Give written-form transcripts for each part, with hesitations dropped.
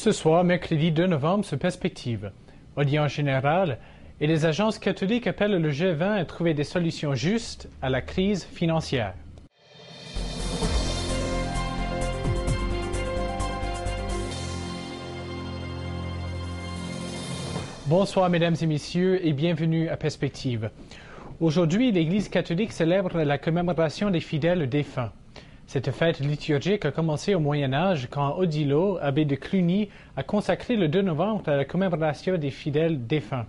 Ce soir, mercredi 2 novembre, se perspective. Audience générale et les agences catholiques appellent le G20 à trouver des solutions justes à la crise financière. Bonsoir mesdames et messieurs et bienvenue à Perspective. Aujourd'hui, l'Église catholique célèbre la commémoration des fidèles défunts. Cette fête liturgique a commencé au Moyen Âge quand Odilo, abbé de Cluny, a consacré le 2 novembre à la commémoration des fidèles défunts.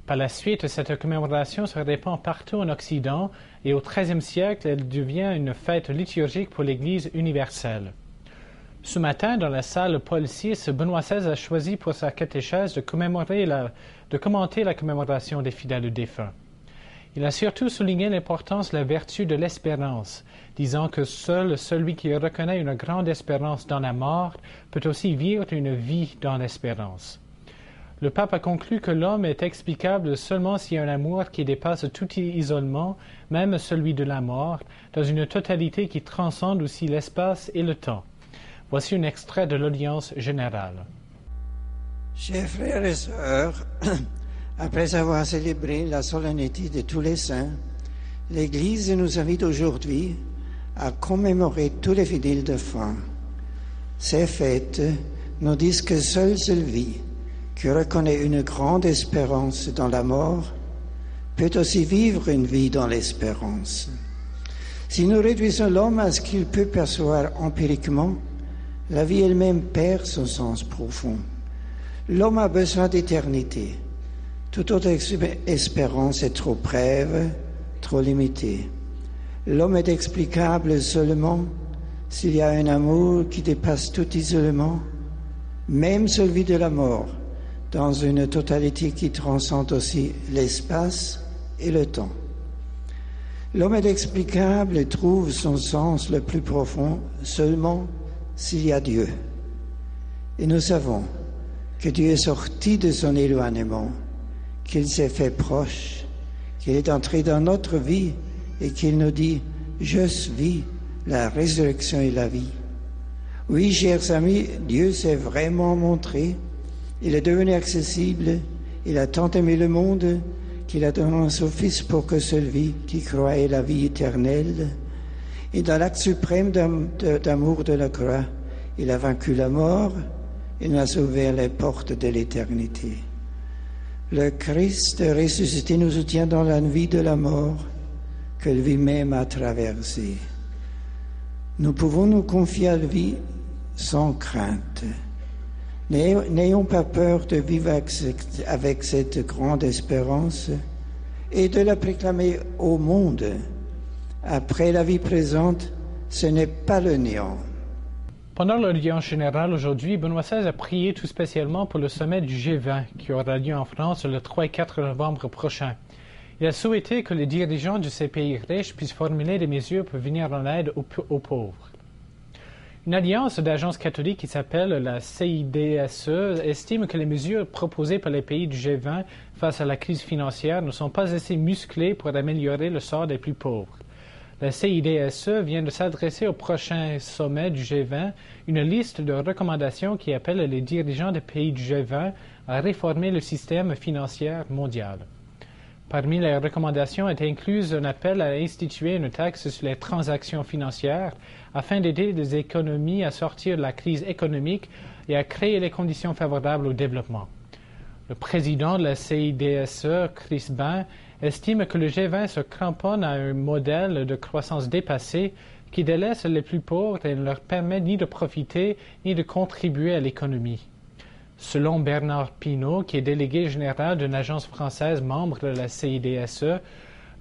Par la suite, cette commémoration se répand partout en Occident et au XIIIe siècle, elle devient une fête liturgique pour l'Église universelle. Ce matin, dans la salle Paul VI, Benoît XVI a choisi pour sa catéchèse de commenter la commémoration des fidèles défunts. Il a surtout souligné l'importance de la vertu de l'espérance, disant que seul celui qui reconnaît une grande espérance dans la mort peut aussi vivre une vie dans l'espérance. Le pape a conclu que l'homme est explicable seulement s'il y a un amour qui dépasse tout isolement, même celui de la mort, dans une totalité qui transcende aussi l'espace et le temps. Voici un extrait de l'audience générale. Chers frères et sœurs, après avoir célébré la solennité de tous les saints, l'Église nous invite aujourd'hui à commémorer tous les fidèles défunts. Ces fêtes nous disent que seule celui qui reconnaît une grande espérance dans la mort peut aussi vivre une vie dans l'espérance. Si nous réduisons l'homme à ce qu'il peut percevoir empiriquement, la vie elle-même perd son sens profond. L'homme a besoin d'éternité. Toute autre espérance est trop brève, trop limitée. L'homme est explicable seulement s'il y a un amour qui dépasse tout isolement, même celui de la mort, dans une totalité qui transcende aussi l'espace et le temps. L'homme est explicable et trouve son sens le plus profond seulement s'il y a Dieu. Et nous savons que Dieu est sorti de son éloignement, qu'il s'est fait proche, qu'il est entré dans notre vie et qu'il nous dit « Je suis la résurrection et la vie ». Oui, chers amis, Dieu s'est vraiment montré, il est devenu accessible, il a tant aimé le monde qu'il a donné son Fils pour que celui qui croit ait la vie éternelle. Et dans l'acte suprême d'amour de la croix, il a vaincu la mort, il nous a ouvert les portes de l'éternité. Le Christ ressuscité nous soutient dans la nuit de la mort que lui-même a traversée. Nous pouvons nous confier à lui sans crainte. N'ayons pas peur de vivre avec cette grande espérance et de la proclamer au monde. Après la vie présente, ce n'est pas le néant. Pendant l'audience générale aujourd'hui, Benoît XVI a prié tout spécialement pour le sommet du G20 qui aura lieu en France le 3 et 4 novembre prochain. Il a souhaité que les dirigeants de ces pays riches puissent formuler des mesures pour venir en aide aux pauvres. Une alliance d'agences catholiques qui s'appelle la CIDSE estime que les mesures proposées par les pays du G20 face à la crise financière ne sont pas assez musclées pour améliorer le sort des plus pauvres. La CIDSE vient de s'adresser au prochain sommet du G20 une liste de recommandations qui appelle les dirigeants des pays du G20 à réformer le système financier mondial. Parmi les recommandations est incluse un appel à instituer une taxe sur les transactions financières afin d'aider les économies à sortir de la crise économique et à créer les conditions favorables au développement. Le président de la CIDSE, Chris Bain, estime que le G20 se cramponne à un modèle de croissance dépassé qui délaisse les plus pauvres et ne leur permet ni de profiter ni de contribuer à l'économie. Selon Bernard Pinault, qui est délégué général d'une agence française membre de la CIDSE,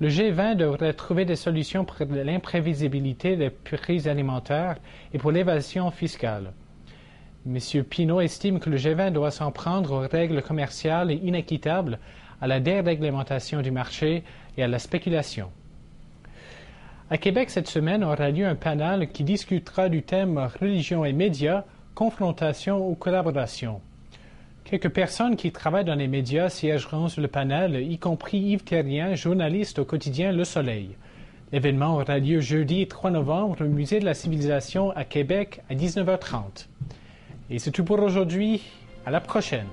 le G20 devrait trouver des solutions pour l'imprévisibilité des crises alimentaires et pour l'évasion fiscale. M. Pinault estime que le G20 doit s'en prendre aux règles commerciales et inéquitables, à la déréglementation du marché et à la spéculation. À Québec, cette semaine aura lieu un panel qui discutera du thème « Religion et médias, confrontation ou collaboration ». Quelques personnes qui travaillent dans les médias siégeront sur le panel, y compris Yves Thérien, journaliste au quotidien Le Soleil. L'événement aura lieu jeudi 3 novembre au Musée de la Civilisation à Québec à 19h30. Et c'est tout pour aujourd'hui. À la prochaine.